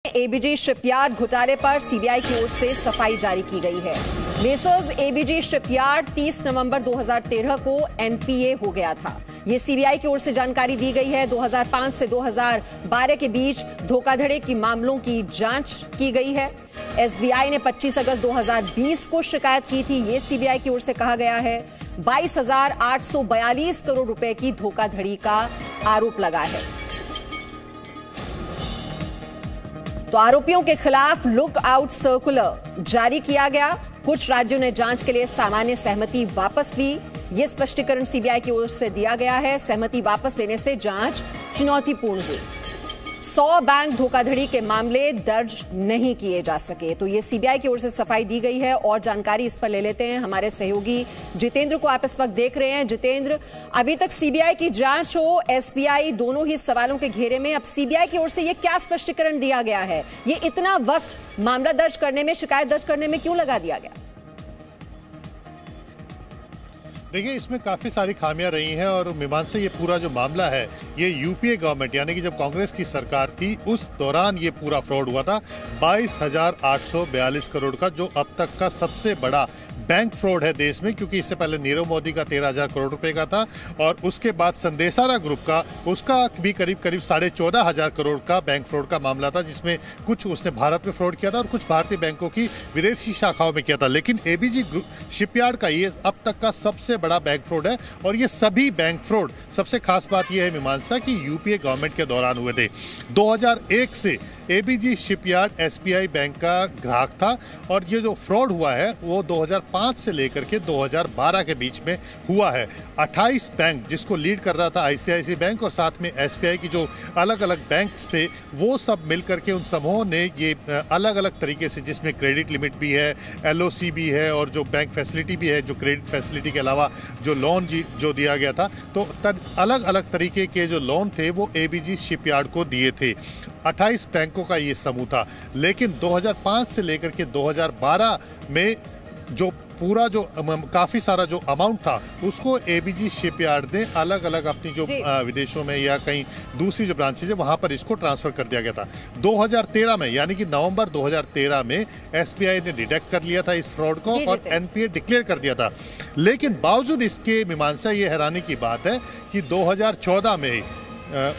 ABG shipyard घोटाले पर CBI की ओर से सफाई जारी की गई है। मेसर्स एबीजी शिपयार्ड 30 नवंबर 2013 को एनपीए हो गया था। ये सीबीआई की ओर से जानकारी दी गई है। 2005 से 2012 के बीच धोखाधड़ी की मामलों की जांच की गई है। एसबीआई ने 25 अगस्त 2020 को शिकायत की थी। ये सीबीआई की ओर से कहा गया है। 22,842 करोड़ रुपए की धोखाधड़ी का आरोप लगा है। तो आरोपियों के खिलाफ लुक आउट सर्कुलर जारी किया गया। कुछ राज्यों ने जांच के लिए सामान्य सहमति वापस ली। यह स्पष्टीकरण सीबीआई की ओर से दिया गया है। सहमति वापस लेने से जांच चुनौतीपूर्ण हुई। 100 बैंक धोखाधड़ी के मामले दर्ज नहीं किए जा सके। तो ये सीबीआई की ओर से सफाई दी गई है। और जानकारी इस पर ले लेते हैं हमारे सहयोगी जितेंद्र को। आप इस वक्त देख रहे हैं। जितेंद्र, अभी तक सीबीआई की जांच हो, एसबीआई, दोनों ही सवालों के घेरे में। अब सीबीआई की ओर से ये क्या स्पष्टीकरण दिया गया है? ये इतना वक्त मामला दर्ज करने में, शिकायत दर्ज करने में क्यों लगा दिया गया? देखिए, इसमें काफ़ी सारी खामियां रही हैं और मीमांसा ये पूरा जो मामला है ये यूपीए गवर्नमेंट यानी कि जब कांग्रेस की सरकार थी उस दौरान ये पूरा फ्रॉड हुआ था। 22,842 करोड़ का जो अब तक का सबसे बड़ा बैंक फ्रॉड है देश में, क्योंकि इससे पहले नीरव मोदी का 13,000 करोड़ रुपए का था और उसके बाद संदेशारा ग्रुप का उसका भी करीब 14,500 करोड़ का बैंक फ्रॉड का मामला था, जिसमें कुछ उसने भारत में फ्रॉड किया था और कुछ भारतीय बैंकों की विदेशी शाखाओं में किया था। लेकिन एबीजी शिपयार्ड का ये अब तक का सबसे बड़ा बैंक फ्रॉड है और ये सभी बैंक फ्रॉड, सबसे खास बात यह है मीमांसा कि यूपीए गवर्नमेंट के दौरान हुए थे। 2001 से एबीजी शिपयार्ड एसबीआई बैंक का ग्राहक था और ये जो फ्रॉड हुआ है वो 2005 से लेकर के 2012 के बीच में हुआ है। 28 बैंक, जिसको लीड कर रहा था आईसीआईसी बैंक और साथ में एसबीआई की जो अलग अलग बैंक्स थे, वो सब मिलकर के उन समूहों ने ये अलग अलग तरीके से, जिसमें क्रेडिट लिमिट भी है, एलओसी भी है और जो बैंक फैसिलिटी भी है, जो क्रेडिट फैसिलिटी के अलावा जो लोन जो दिया गया था, तो अलग अलग तरीके के जो लोन थे वो एबीजी शिपयार्ड को दिए थे। 28 बैंकों का ये समूह था। लेकिन 2005 से लेकर के 2012 में जो पूरा जो काफ़ी सारा जो अमाउंट था उसको एबीजी शिपयार्ड ने अलग अलग अपनी जो विदेशों में या कहीं दूसरी जो ब्रांचेज है वहां पर इसको ट्रांसफर कर दिया गया था। 2013 में यानी कि नवंबर 2013 में एसबीआई ने डिटेक्ट कर लिया था इस फ्रॉड को और एनपीए डिक्लेयर कर दिया था। लेकिन बावजूद इसके मीमांसा ये हैरानी की बात है कि 2014 में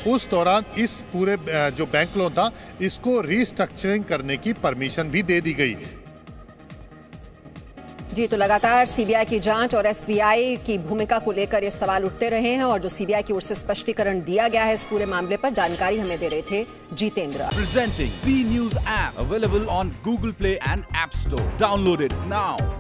उस दौरान इस पूरे जो बैंक लोन था इसको रीस्ट्रक्चरिंग करने की परमिशन भी दे दी गई। जी, तो लगातार सीबीआई की जांच और एसबीआई की भूमिका को लेकर ये सवाल उठते रहे हैं और जो सीबीआई की ओर से स्पष्टीकरण दिया गया है इस पूरे मामले पर, जानकारी हमें दे रहे थे Jitendra. Presenting B news app available on Google Play and App Store. Download it now.